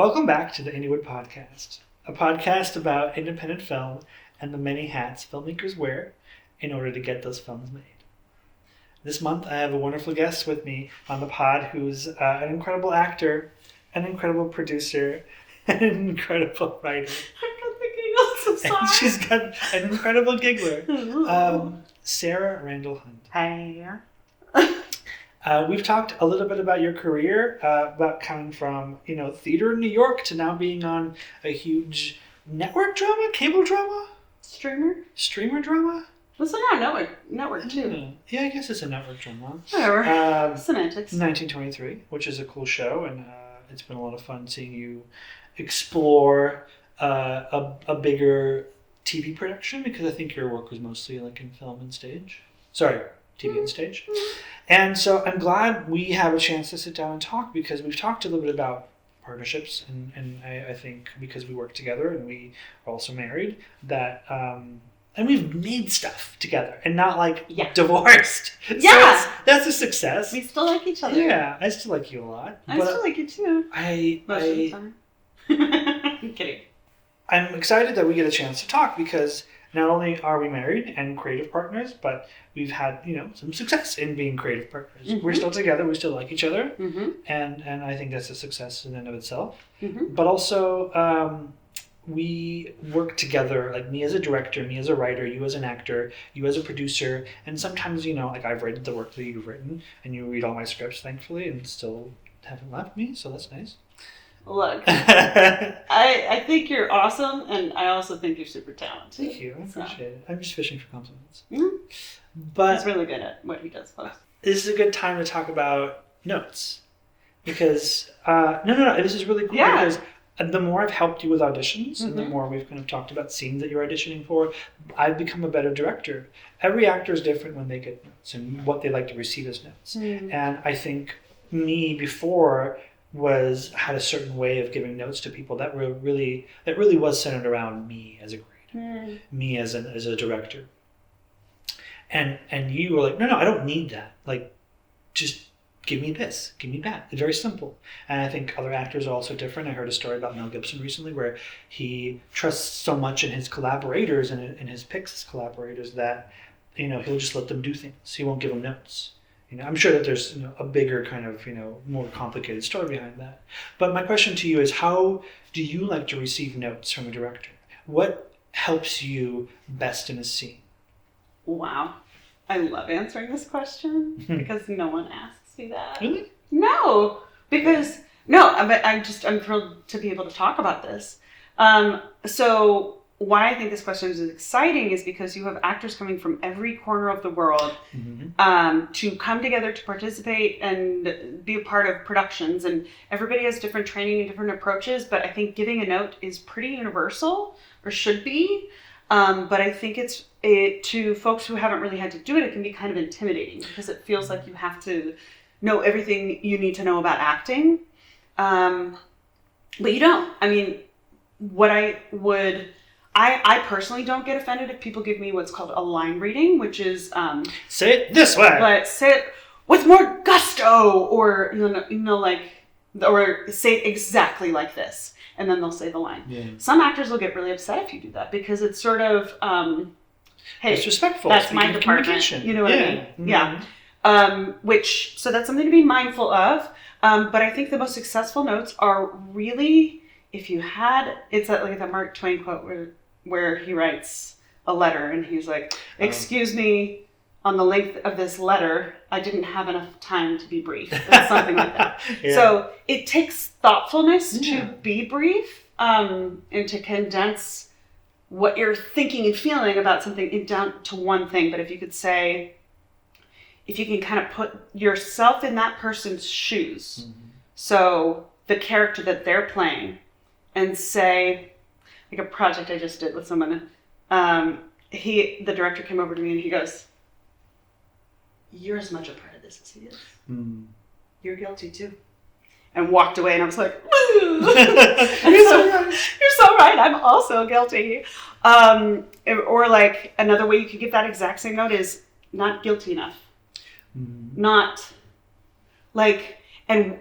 Welcome back to the Indiewood Podcast, a podcast about independent film and the many hats filmmakers wear in order to get those films made. This month, I have a wonderful guest with me on the pod who's an incredible actor, an incredible producer, and an incredible writer. I got the giggles, I'm sorry. And she's got an incredible giggler, Sarah Randall Hunt. Hey. We've talked a little bit about your career, about coming from, theater in New York to now being on a huge network drama, cable drama? Streamer drama? What's a network too? Yeah, I guess it's a network drama. Whatever. Semantics. 1923, which is a cool show, and it's been a lot of fun seeing you explore a bigger TV production, because I think your work was mostly like in film and stage. Sorry, TV and stage. And so I'm glad we have a chance to sit down and talk, because we've talked a little bit about partnerships, and I think because we work together and we are also married, that and we've made stuff together and not like divorced. Yeah. So that's a success. We still like each other. Yeah, I still like you a lot. I still like you too. Most of the time. I'm kidding. I'm excited that we get a chance to talk, because not only are we married and creative partners, but we've had, some success in being creative partners. Mm-hmm. We're still together. We still like each other. Mm-hmm. And I think that's a success in and of itself. Mm-hmm. But also, we work together, like me as a director, me as a writer, you as an actor, you as a producer. And sometimes, like I've read the work that you've written, and you read all my scripts, thankfully, and still haven't left me. So that's nice. Look, I think you're awesome, and I also think you're super talented. Thank you. I appreciate it. I'm just fishing for compliments. Mm-hmm. But he's really good at what he does best. This is a good time to talk about notes, because no, this is really cool. Yeah. Because the more I've helped you with auditions, and the more we've kind of talked about scenes that you're auditioning for, I've become a better director. Every actor is different when they get notes and what they like to receive as notes. Mm. And I think me before had a certain way of giving notes to people that really was centered around me as a creator, me as a director. And you were like, no, I don't need that. Like, just give me this, give me that. It's very simple. And I think other actors are also different. I heard a story about Mel Gibson recently where he trusts so much in his collaborators and in his picks collaborators that, he'll just let them do things. He won't give them notes. I'm sure that there's a bigger kind of, more complicated story behind that. But my question to you is, how do you like to receive notes from a director? What helps you best in a scene? Wow. I love answering this question because no one asks me that. Really? No, because I'm thrilled to be able to talk about this. So why I think this question is exciting is because you have actors coming from every corner of the world to come together to participate and be a part of productions, and everybody has different training and different approaches, but I think giving a note is pretty universal, or should be. But I think to folks who haven't really had to do it, it can be kind of intimidating because it feels like you have to know everything you need to know about acting. But you don't. I mean, I personally don't get offended if people give me what's called a line reading, which is say it this way, but say it with more gusto, or or say it exactly like this, and then they'll say the line. Yeah. Some actors will get really upset if you do that, because it's sort of hey, it's respectful. That's my department. You know what I mean? Mm-hmm. Yeah. So that's something to be mindful of. But I think the most successful notes are really, it's like that Mark Twain quote where he writes a letter and he's like, excuse me, on the length of this letter, I didn't have enough time to be brief. It's something like that. Yeah. So it takes thoughtfulness to be brief, and to condense what you're thinking and feeling about something down to one thing. But if you can kind of put yourself in that person's shoes, so the character that they're playing, and say, like a project I just did with someone, the director came over to me and he goes, "You're as much a part of this as he is. You're guilty too." And walked away, and I was like, you're so right, I'm also guilty. Or like another way you could give that exact same note is not guilty enough. Not like, and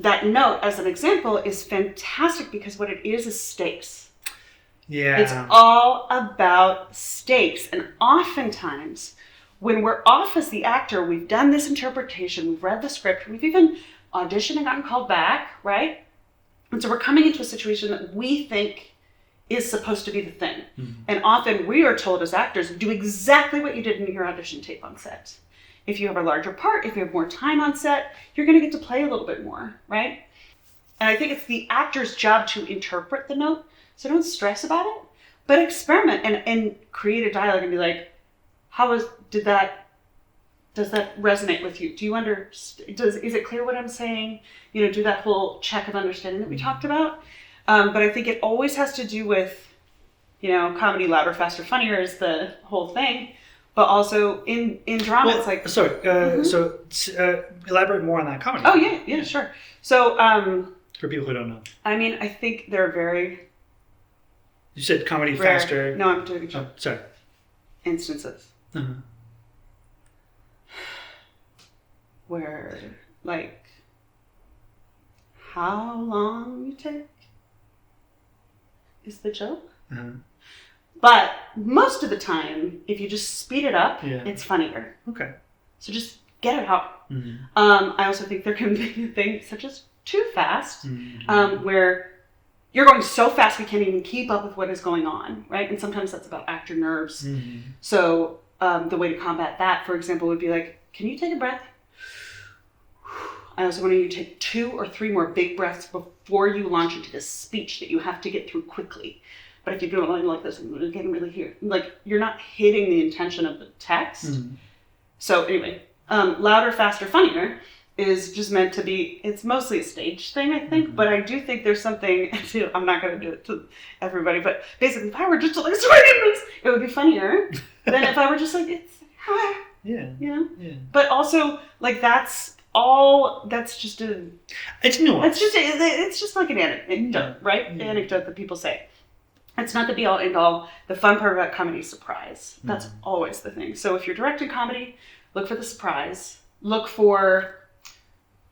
that note, as an example, is fantastic because what it is stakes. Yeah. It's all about stakes. And oftentimes, when we're off as the actor, we've done this interpretation, we've read the script, we've even auditioned and gotten called back, right? And so we're coming into a situation that we think is supposed to be the thing. Mm-hmm. And often we are told as actors, do exactly what you did in your audition tape on set. If you have a larger part, if you have more time on set, you're going to get to play a little bit more, right? And I think it's the actor's job to interpret the note, so don't stress about it, but experiment and create a dialogue and be like, does that resonate with you? Do you is it clear what I'm saying? Do that whole check of understanding that we talked about. But I think it always has to do with, comedy, louder, faster, funnier is the whole thing. But also in drama, it's like... Sorry, so elaborate more on that comedy. Oh, yeah, sure. So... for people who don't know. I mean, I think they're very... You said comedy rare. Faster... No, I'm doing... Oh, sorry. Instances. Uh-huh. Where, like, how long you take is the joke. Uh-huh. But most of the time, if you just speed it up, it's funnier. Okay. So just get it out. Mm-hmm. I also think there can be things such as too fast, where you're going so fast we can't even keep up with what is going on, right? And sometimes that's about actor nerves. Mm-hmm. So the way to combat that, for example, would be like, can you take a breath? I also want you to take 2 or 3 more big breaths before you launch into this speech that you have to get through quickly. But if you do it like this, you can't really hear. Like, you're not hitting the intention of the text. Mm-hmm. So anyway, louder, faster, funnier is just meant to be, it's mostly a stage thing, I think. Mm-hmm. But I do think there's something, I'm not going to do it to everybody, but basically if I were just like, it would be funnier than if I were just like, it's, yeah. But also, like, that's just a... It's nuanced. It's just like an anecdote, right? Yeah. Anecdote that people say. It's not the be all end all. The fun part about comedy is surprise. That's always the thing. So if you're directing comedy, look for the surprise. Look for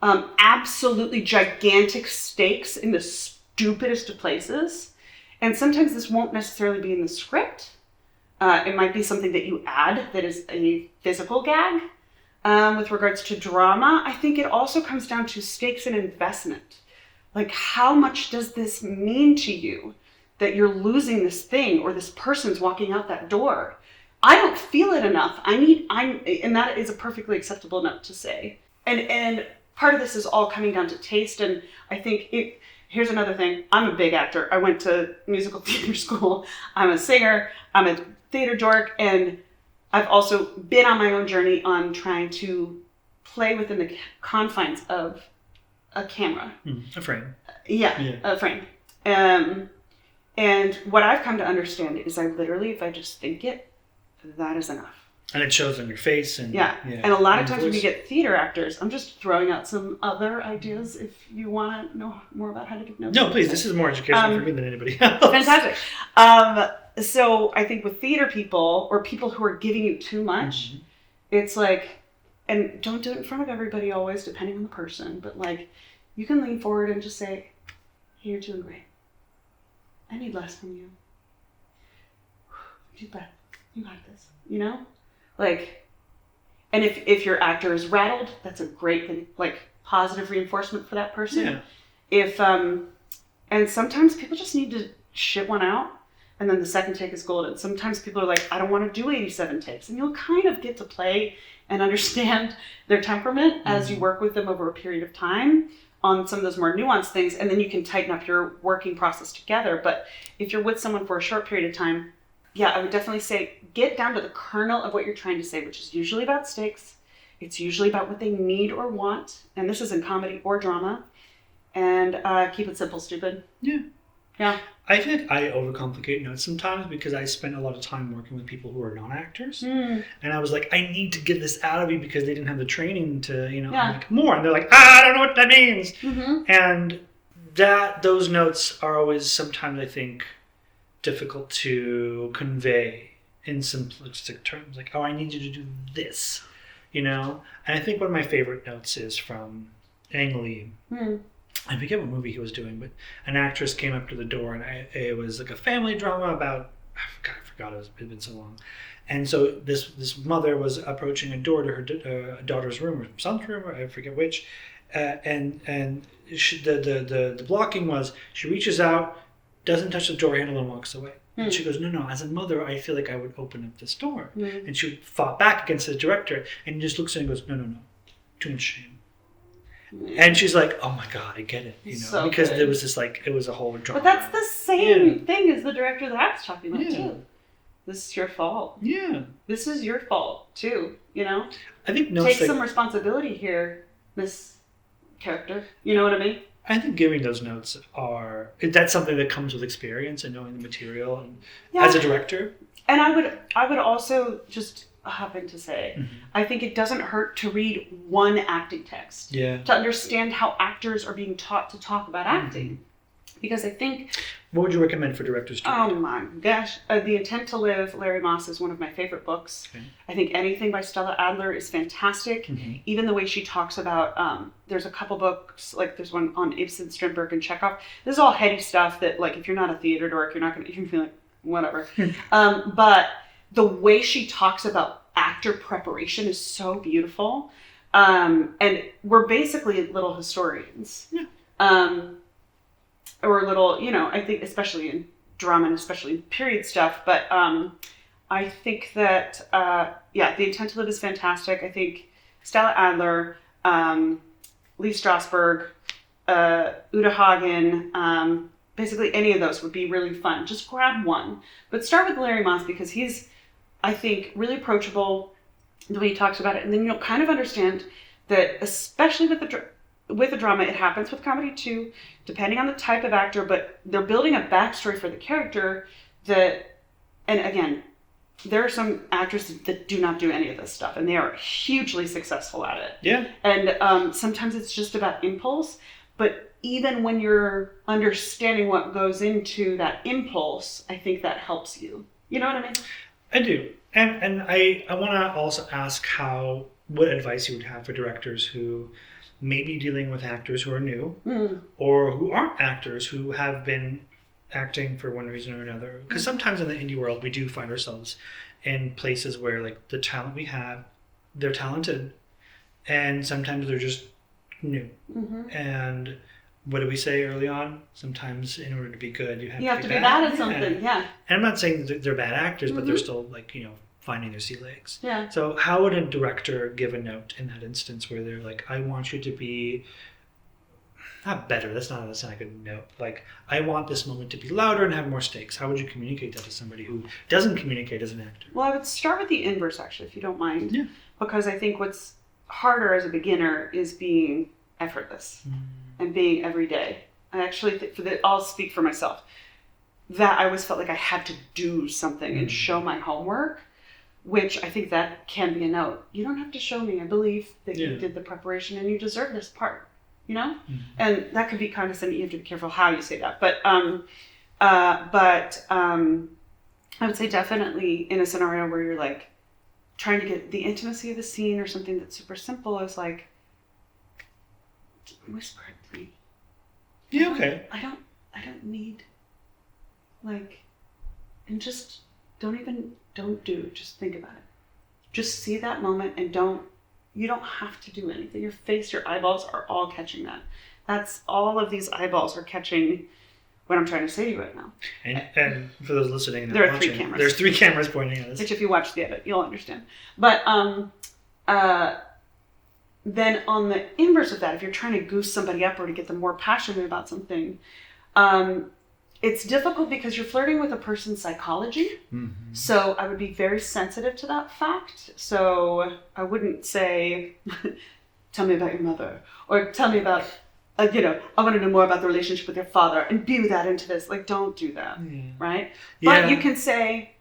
absolutely gigantic stakes in the stupidest of places. And sometimes this won't necessarily be in the script. It might be something that you add that is a physical gag. With regards to drama, I think it also comes down to stakes and investment. Like, how much does this mean to you that you're losing this thing or this person's walking out that door? I don't feel it enough. And that is a perfectly acceptable note to say. And part of this is all coming down to taste. And I think here's another thing. I'm a big actor. I went to musical theater school. I'm a singer. I'm a theater dork. And I've also been on my own journey on trying to play within the confines of a camera. A frame. A frame. And what I've come to understand is I literally, if I just think it, that is enough. And it shows on your face. And and a lot of times when you get theater actors, I'm just throwing out some other ideas if you want to know more about how to give notes. No, please, this is more educational for me than anybody else. Fantastic. So I think with theater people or people who are giving you too much, it's like, and don't do it in front of everybody always, depending on the person, but like, you can lean forward and just say, hey, you're doing great. I need less from you. Deep breath. You got this. Like, and if your actor is rattled, that's a great thing, like positive reinforcement for that person. Yeah. And sometimes people just need to shit one out, and then the second take is golden. Sometimes people are like, I don't want to do 87 takes, and you'll kind of get to play and understand their temperament as you work with them over a period of time on some of those more nuanced things, and then you can tighten up your working process together. But if you're with someone for a short period of time, I would definitely say get down to the kernel of what you're trying to say, which is usually about stakes. It's usually about what they need or want, and this is in comedy or drama. And keep it simple, stupid. Yeah. I think I overcomplicate notes sometimes because I spend a lot of time working with people who are non-actors. And I was like, I need to get this out of you because they didn't have the training to, I'm like, more. And they're like, I don't know what that means. And those notes are always sometimes, I think, difficult to convey in simplistic terms. Like, I need you to do this, And I think one of my favorite notes is from Ang Lee. I forget what movie he was doing, but an actress came up to the door, and it was like a family drama about, I forgot, it had been so long. And so this mother was approaching a door to her daughter's room or son's room, or I forget which, and the blocking was she reaches out, doesn't touch the door handle, and walks away. And she goes, no, as a mother, I feel like I would open up this door. And she fought back against the director, and he just looks at her and goes, no, too much shame. And she's like, oh my God, I get it, So because good. there was this it was a whole drama. But that's the same thing as the director that I was talking about too. This is your fault. Yeah. This is your fault too, I think Take some responsibility here, Miss Character. You know what I mean? I think giving those notes that's something that comes with experience and knowing the material and as a director. And I would also just happen to say, I think it doesn't hurt to read one acting text. Yeah. To understand how actors are being taught to talk about acting. Because I think... What would you recommend for directors to read? Oh my gosh. The Intent to Live, Larry Moss, is one of my favorite books. Okay. I think anything by Stella Adler is fantastic. Even the way she talks about, there's a couple books, like there's one on Ibsen, Strindberg, and Chekhov. This is all heady stuff that, like, if you're not a theater dork, you're going to feel like, whatever. But the way she talks about actor preparation is so beautiful. And we're basically little historians. Yeah. Or little, I think especially in drama and especially in period stuff. But I think that, The Intent to Live is fantastic. I think Stella Adler, Lee Strasberg, Uta Hagen, basically any of those would be really fun. Just grab one. But start with Larry Moss because he's, I think, really approachable the way he talks about it. And then you'll kind of understand that, especially with the drama, it happens with comedy too, depending on the type of actor, but they're building a backstory for the character and again, there are some actresses that do not do any of this stuff, and they are hugely successful at it. Yeah. And sometimes it's just about impulse, but even when you're understanding what goes into that impulse, I think that helps you. You know what I mean? I do. And I want to also ask what advice you would have for directors who may be dealing with actors who are new or who aren't actors who have been acting for one reason or another. Because sometimes in the indie world, we do find ourselves in places where, like, the talent we have, they're talented, and sometimes they're just new. And what did we say early on? Sometimes in order to be good, you have to be bad at something. Yeah. And I'm not saying that they're bad actors, but they're still, like, finding their sea legs. Yeah. So how would a director give a note in that instance where they're like, I want you to be not better, that's not a good note. Like, I want this moment to be louder and have more stakes. How would you communicate that to somebody who doesn't communicate as an actor? Well, I would start with the inverse, actually, if you don't mind. Yeah. Because I think what's harder as a beginner is being effortless and being everyday. I actually I'll speak for myself. That I always felt like I had to do something and show my homework, which I think that can be a note. You don't have to show me. I believe that you did the preparation and you deserve this part, And that could be condescending. You have to be careful how you say that. But I would say definitely in a scenario where you're like trying to get the intimacy of a scene or something that's super simple is like, whisper it to me. Yeah, okay. I don't need, like, and just just think about it. Just see that moment and you don't have to do anything. Your face, your eyeballs are all catching that. That's all of these eyeballs are catching what I'm trying to say to you right now. And for those listening and there are watching, 3 cameras. There's 3 cameras pointing at us. Which if you watch the edit, you'll understand. But then on the inverse of that, if you're trying to goose somebody up or to get them more passionate about something, it's difficult because you're flirting with a person's psychology. So I would be very sensitive to that fact. So I wouldn't say, tell me about your mother, or tell me about, I want to know more about the relationship with your father and be that into this. Like, don't do that, right? Yeah. But you can say,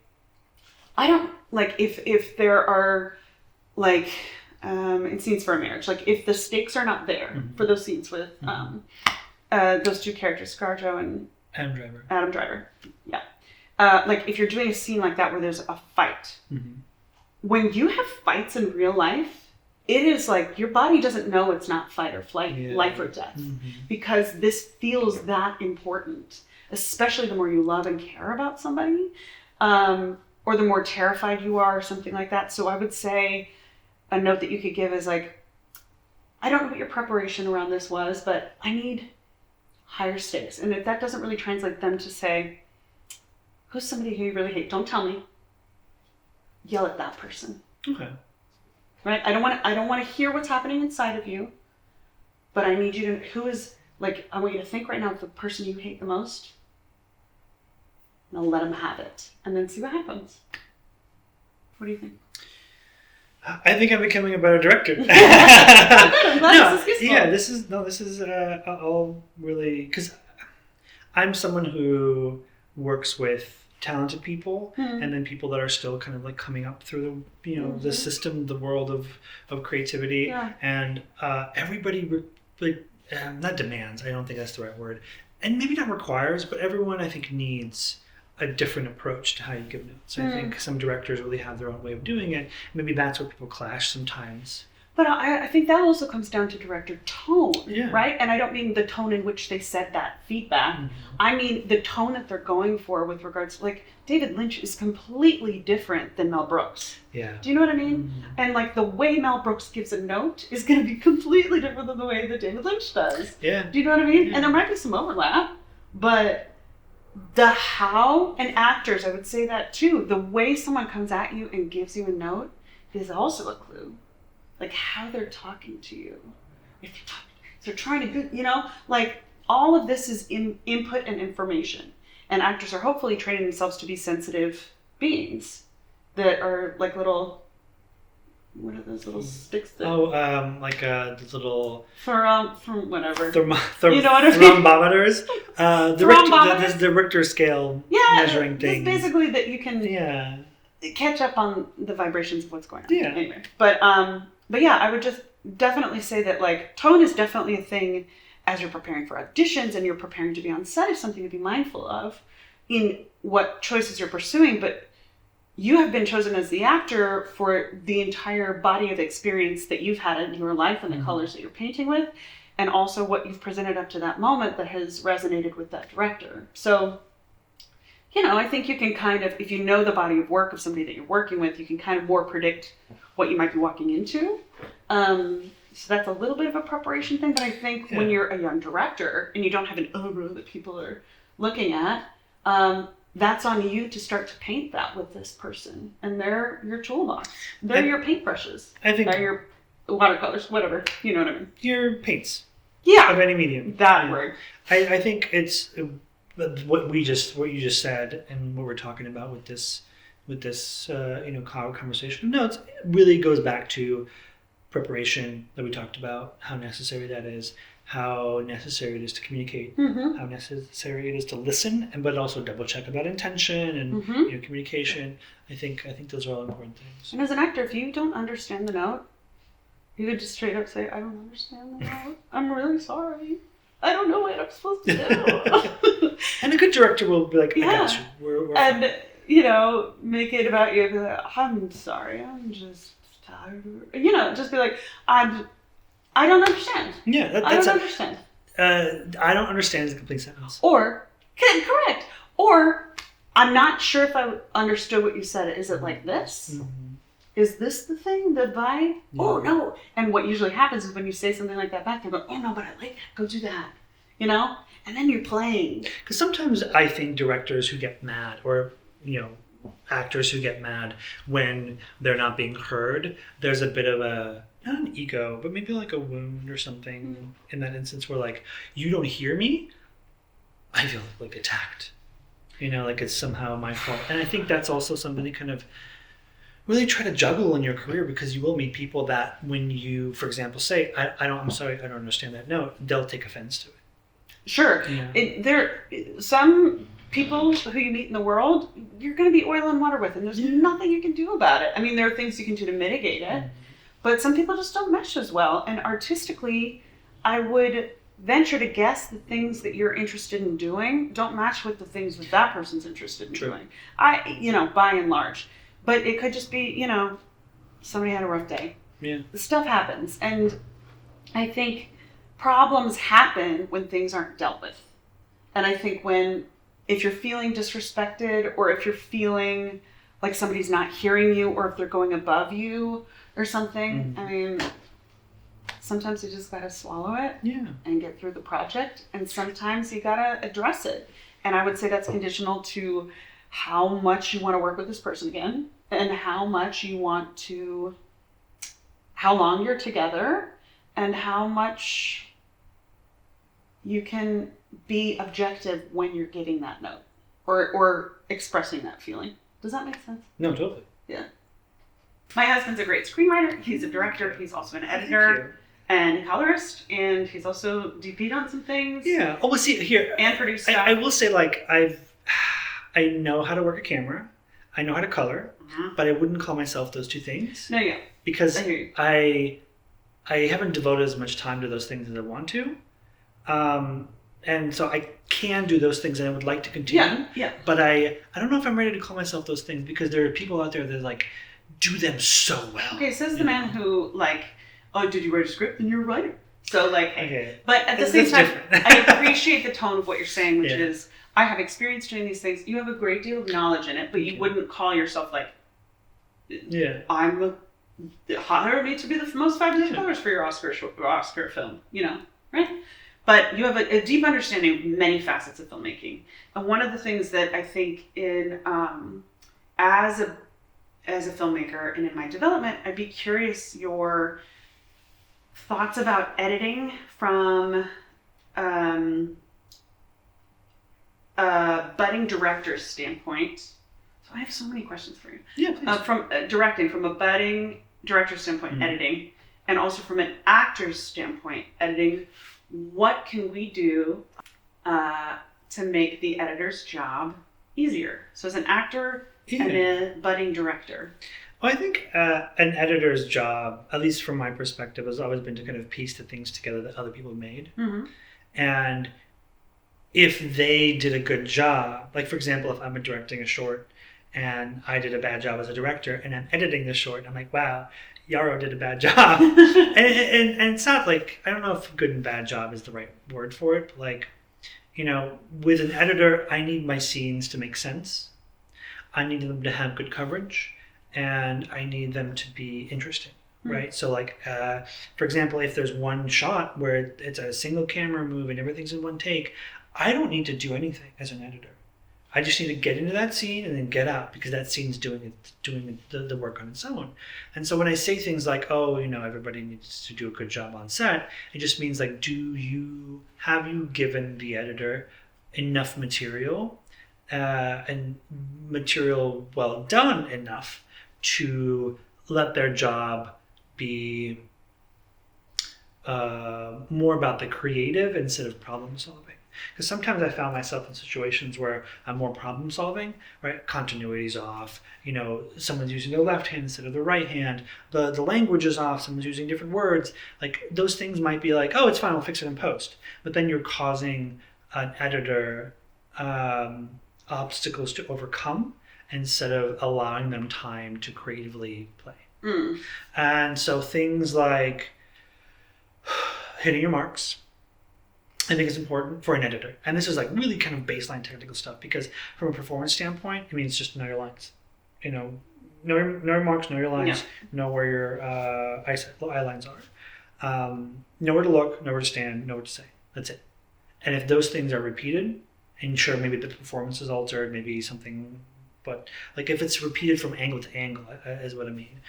I don't, like, if there are, like, in scenes for a marriage, like, if the stakes are not there for those scenes with those 2 characters, Scarjo and Adam Driver. Yeah. Like, if you're doing a scene like that where there's a fight, when you have fights in real life, it is like your body doesn't know it's not fight or flight, life or death, because this feels that important, especially the more you love and care about somebody, or the more terrified you are or something like that. So I would say a note that you could give is like, I don't know what your preparation around this was, but I need higher stakes. And if that doesn't really translate them to say, who's somebody who you really hate? Don't tell me. Yell at that person. Okay. Right? I don't want to hear what's happening inside of you, but I need you to, I want you to think right now of the person you hate the most, and I'll let them have it, and then see what happens. What do you think? I think I'm becoming a better director. I'm glad this is useful. Yeah, this is all really, because I'm someone who works with talented people, and then people that are still kind of like coming up through the the system, the world of creativity, and everybody not demands, I don't think that's the right word, and maybe not requires, but everyone I think needs a different approach to how you give notes. I think some directors really have their own way of doing it. Maybe that's where people clash sometimes. But I think that also comes down to director tone, right? And I don't mean the tone in which they said that feedback. I mean the tone that they're going for with regards to, like, David Lynch is completely different than Mel Brooks. Yeah. Do you know what I mean? And like the way Mel Brooks gives a note is going to be completely different than the way that David Lynch does. Yeah. Do you know what I mean? Yeah. And there might be some overlap, but the how, and actors, I would say that too. The way someone comes at you and gives you a note is also a clue. Like how they're talking to you. If they're trying to, like all of this is input and information. And actors are hopefully training themselves to be sensitive beings that are like little, what are those little sticks? That, like those little... From whatever. You know what I mean? Thermometers. The Richter scale measuring thing. It's basically that you can catch up on the vibrations of what's going on. Yeah. Anyway, but yeah, I would just definitely say that like tone is definitely a thing as you're preparing for auditions and you're preparing to be on set, is something to be mindful of in what choices you're pursuing. But you have been chosen as the actor for the entire body of experience that you've had in your life and the colors that you're painting with, and also what you've presented up to that moment that has resonated with that director. So, I think you can kind of, if you know the body of work of somebody that you're working with, you can kind of more predict what you might be walking into. So that's a little bit of a preparation thing, but I think when you're a young director and you don't have an aura that people are looking at, that's on you to start to paint that with this person. And they're your toolbox. They're your paintbrushes. They're your watercolors, whatever. You know what I mean? Your paints. Yeah. Of any medium. That word. I think it's what you just said and what we're talking about with this conversation. No, it really goes back to preparation that we talked about, how necessary that is, how necessary it is to communicate, how necessary it is to listen, but also double check about intention and communication. I think those are all important things. And as an actor, if you don't understand the note, you could just straight up say, "I don't understand the note. I'm really sorry. I don't know what I'm supposed to do." And a good director will be like, "I got you. We're and fine." Make it about you. Be like, "I'm sorry. I'm just tired." Just be like, I don't understand. Yeah, I don't understand. I don't understand is a complete sentence. Or, correct. Or, I'm not sure if I understood what you said. Is it like this? Is this the thing, the vibe? Yeah. Oh, no. And what usually happens is when you say something like that back, they go, "Oh, no, but I like that. Go do that." And then you're playing. Because sometimes I think directors who get mad, or, actors who get mad when they're not being heard, there's a bit of not an ego, but maybe like a wound or something in that instance where like, you don't hear me, I feel like attacked. Like it's somehow my fault. And I think that's also something to kind of really try to juggle in your career, because you will meet people that when you, for example, say, I'm sorry, I don't understand that note, they'll take offense to it. Sure. Some people who you meet in the world, you're going to be oil and water with, and there's nothing you can do about it. I mean, there are things you can do to mitigate it, but some people just don't mesh as well. And artistically, I would venture to guess the things that you're interested in doing don't match with the things that that person's interested in doing. By and large. But it could just be, somebody had a rough day. Yeah. Stuff happens. And I think problems happen when things aren't dealt with. And I think if you're feeling disrespected, or if you're feeling like somebody's not hearing you, or if they're going above you or something, I mean, sometimes you just gotta swallow it and get through the project. And sometimes you gotta address it. And I would say that's conditional to how much you want to work with this person again, and how long you're together, and how much you can be objective when you're giving that note or expressing that feeling. Does that make sense? No, totally. Yeah. My husband's a great screenwriter. He's a director. He's also an editor and colorist, and he's also DP'd on some things. Yeah. Oh, well, see here. And produced stuff. I will say, like, I know how to work a camera. I know how to color, but I wouldn't call myself those two things. No, yeah. Because I haven't devoted as much time to those things as I want to. And so I can do those things, and I would like to continue. Yeah. But I don't know if I'm ready to call myself those things, because there are people out there that like do them so well. Okay, says the man who like, oh, did you write a script? Then you're a writer. So like, okay. But at the same time, I appreciate the tone of what you're saying, which is, I have experience doing these things. You have a great deal of knowledge in it, but you wouldn't call yourself like, hire me to be the most fabulous colors for your Oscar film, right? But you have a deep understanding of many facets of filmmaking. And one of the things that I think as a filmmaker and in my development, I'd be curious your thoughts about editing from a budding director's standpoint. So I have so many questions for you. Yeah, please. From directing, from a budding director's standpoint, editing, and also from an actor's standpoint, editing. What can we do to make the editor's job easier? So as an actor and a budding director. Well, I think an editor's job, at least from my perspective, has always been to kind of piece the things together that other people made. Mm-hmm. And if they did a good job, like for example, if I'm directing a short and I did a bad job as a director and I'm editing the short, and I'm like, wow, Yarrow did a bad job. and it's not like, I don't know if good and bad job is the right word for it, but like, with an editor, I need my scenes to make sense. I need them to have good coverage, and I need them to be interesting, right? So like, for example, if there's one shot where it's a single camera move and everything's in one take, I don't need to do anything as an editor. I just need to get into that scene and then get out, because that scene's doing the work on its own. And so when I say things like, oh, everybody needs to do a good job on set, it just means like, have you given the editor enough material and material well done enough to let their job be more about the creative instead of problem solving? Because sometimes I found myself in situations where I'm more problem solving, right? Continuity's off, someone's using their left hand instead of the right hand, the language is off, someone's using different words. Like, those things might be like, oh, it's fine, we'll fix it in post. But then you're causing an editor obstacles to overcome instead of allowing them time to creatively play. And so things like hitting your marks, I think it's important for an editor. And this is like really kind of baseline technical stuff, because from a performance standpoint, I mean, it's just know your lines. Know your marks, know your lines, know where your eye lines are. Know where to look, know where to stand, know what to say. That's it. And if those things are repeated, and sure, maybe the performance is altered, maybe something, but like if it's repeated from angle to angle, is what I mean.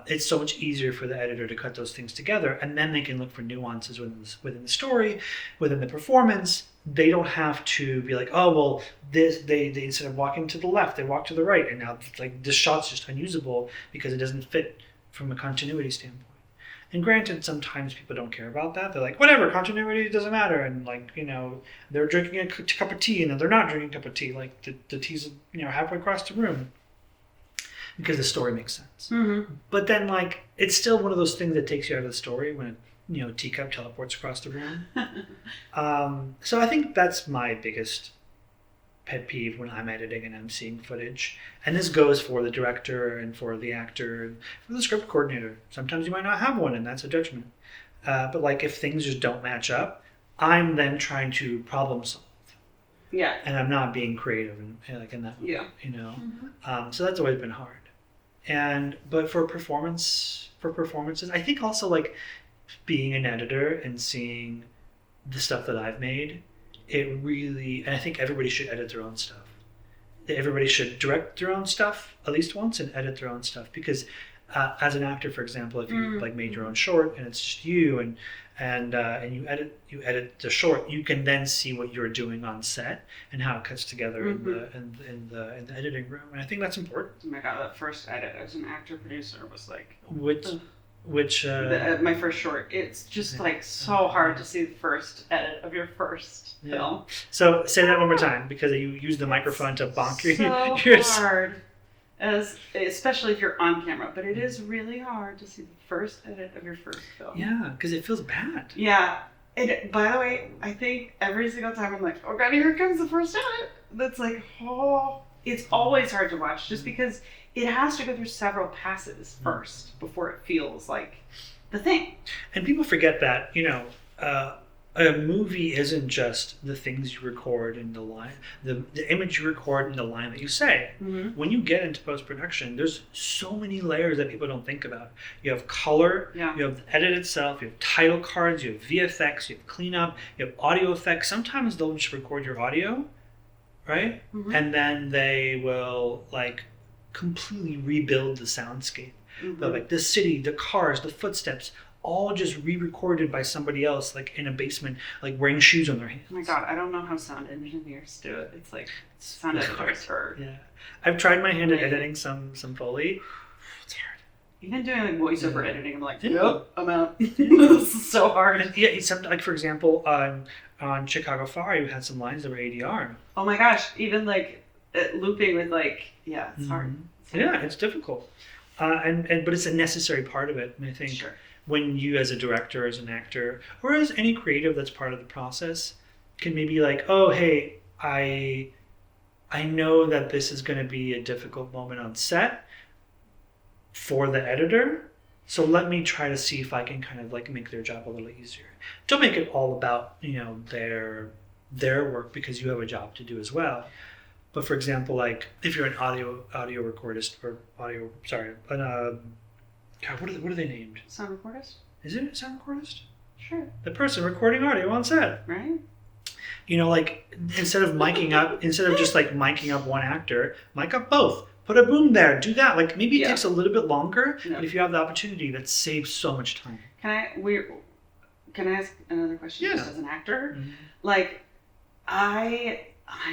It's so much easier for the editor to cut those things together, and then they can look for nuances within the story, within the performance. They don't have to be like, oh, well, they instead of walking to the left, they walk to the right, and now like this shot's just unusable because it doesn't fit from a continuity standpoint. And granted, sometimes people don't care about that. They're like, whatever, continuity doesn't matter, and like, they're drinking a cup of tea and then they're not drinking a cup of tea, like the tea's halfway across the room, because the story makes sense. Mm-hmm. But then, like, it's still one of those things that takes you out of the story when a teacup teleports across the room. So I think that's my biggest pet peeve when I'm editing and I'm seeing footage. And this goes for the director and for the actor and for the script coordinator. Sometimes you might not have one, and that's a judgment. But like if things just don't match up, I'm then trying to problem solve. Yeah. And I'm not being creative in that moment, you know. So that's always been hard. But for performances, I think also like being an editor and seeing the stuff that I've made, it really, and I think everybody should edit their own stuff. Everybody should direct their own stuff at least once and edit their own stuff, because as an actor, for example, if you like made your own short and it's just you and you edit the short, you can then see what you're doing on set and how it cuts together in the editing room, and I think that's important. Oh my god, that first edit as an actor producer was like My first short. It's just like so hard to see the first edit of your first film. So say that one more time, because you use the microphone to bonk your so ears. Hard. Especially if you're on camera, but it is really hard to see the first edit of your first film. Yeah, because it feels bad. Yeah. By the way, I think every single time I'm like, oh god, here comes the first edit. That's like, oh, it's always hard to watch just because it has to go through several passes first before it feels like the thing. And people forget that, a movie isn't just the things you record and the line, the image you record and the line that you say. When you get into post-production, there's so many layers that people don't think about. You have color, you have the edit itself, you have title cards, you have VFX, you have cleanup, you have audio effects. Sometimes they'll just record your audio, right? And then they will like completely rebuild the soundscape. They'll like the city, the cars, the footsteps, all just re-recorded by somebody else, like in a basement, like wearing shoes on their hands. Oh my god, I don't know how sound engineers do it. It's like sound editors are. Yeah, I've tried my hand at editing some Foley. It's hard. Even doing like voiceover editing, I'm like, nope, I'm out. This is so hard. And it's something like, for example, on Chicago Fire, you had some lines that were ADR. Oh my gosh, even like looping with like, it's hard. It's difficult, but it's a necessary part of it. And I think when you, as a director, as an actor, or as any creative that's part of the process, can maybe like, oh, hey, I know that this is going to be a difficult moment on set for the editor, so let me try to see if I can kind of like make their job a little easier. Don't make it all about their work, because you have a job to do as well. But for example, like if you're an audio recordist or what are they named? Sound recordist? Is it a sound recordist? Sure. The person recording audio on set. Right. Like instead of just like miking up one actor, mic up both. Put a boom there. Do that. Like maybe it takes a little bit longer, but if you have the opportunity, that saves so much time. Can I ask another question? Just as an actor? Like I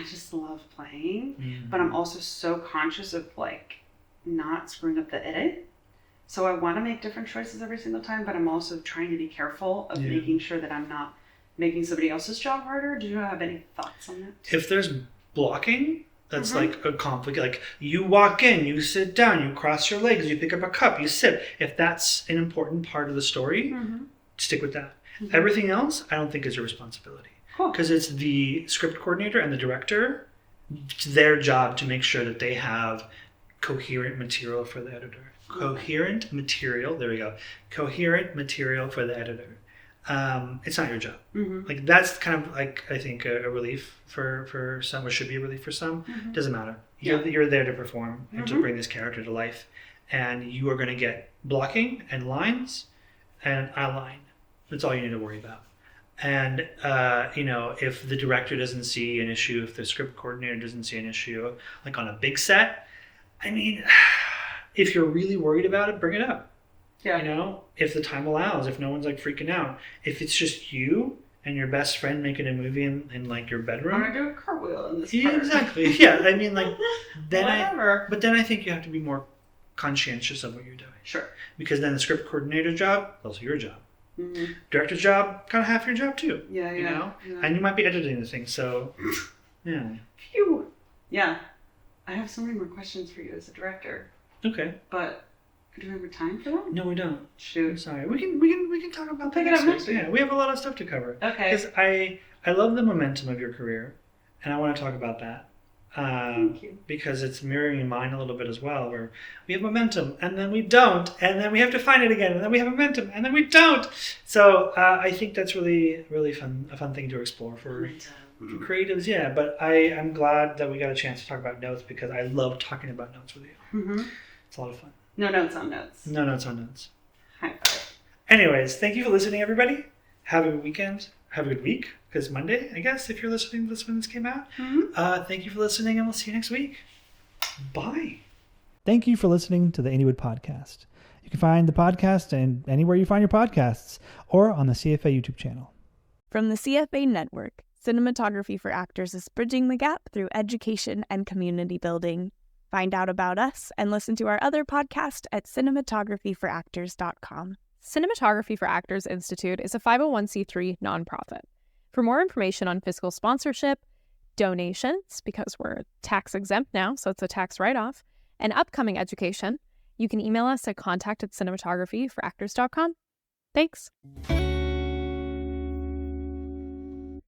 just love playing, but I'm also so conscious of like not screwing up the edit. So I want to make different choices every single time, but I'm also trying to be careful of making sure that I'm not making somebody else's job harder. Do you have any thoughts on that? If there's blocking, that's like a conflict. Like you walk in, you sit down, you cross your legs, you pick up a cup, you sip. If that's an important part of the story, stick with that. Everything else, I don't think is your responsibility. Because it's the script coordinator and the director, it's their job to make sure that they have coherent material for the editor. Coherent material, there we go. Coherent material for the editor. It's not your job. Like that's kind of like, I think, a relief for some, or should be a relief for some. Doesn't matter. You're there to perform and to bring this character to life. And you are going to get blocking and lines and outline. That's all you need to worry about. And, if the director doesn't see an issue, if the script coordinator doesn't see an issue, like on a big set, I mean, if you're really worried about it, bring it up. Yeah. If the time allows, if no one's like freaking out. If it's just you and your best friend making a movie in like your bedroom. I'm going to do a cartwheel in this part. Yeah, exactly. Yeah. I mean, like, then Whatever. I think you have to be more conscientious of what you're doing. Sure. Because then the script coordinator's job, also your job. Director's job, kind of half your job too. Yeah. And you might be editing the thing, so yeah. Phew. Yeah. I have so many more questions for you as a director. Okay. But do we have time for that? No, we don't. Shoot. I'm sorry. We can talk about that next week. Yeah, we have a lot of stuff to cover. Okay. Because I love the momentum of your career, and I want to talk about that. Thank you. Because it's mirroring mine a little bit as well, where we have momentum and then we don't, and then we have to find it again, and then we have momentum and then we don't. So I think that's really, really fun, a fun thing to explore for creatives. Yeah, but I'm glad that we got a chance to talk about notes because I love talking about notes with you. Mm-hmm. It's a lot of fun. No notes on notes. No notes on notes. High five. Anyways, thank you for listening, everybody. Have a good weekend. Have a good week, because Monday, I guess, if you're listening to this when this came out. Mm-hmm. Thank you for listening, and we'll see you next week. Bye. Thank you for listening to the Anywood Podcast. You can find the podcast anywhere you find your podcasts, or on the CFA YouTube channel. From the CFA Network, Cinematography for Actors is bridging the gap through education and community building. Find out about us and listen to our other podcast at cinematographyforactors.com. Cinematography for Actors Institute is a 501c3 nonprofit. For more information on fiscal sponsorship, donations, because we're tax exempt now, so it's a tax write-off, and upcoming education, you can email us at contact@cinematographyforactors.com. Thanks.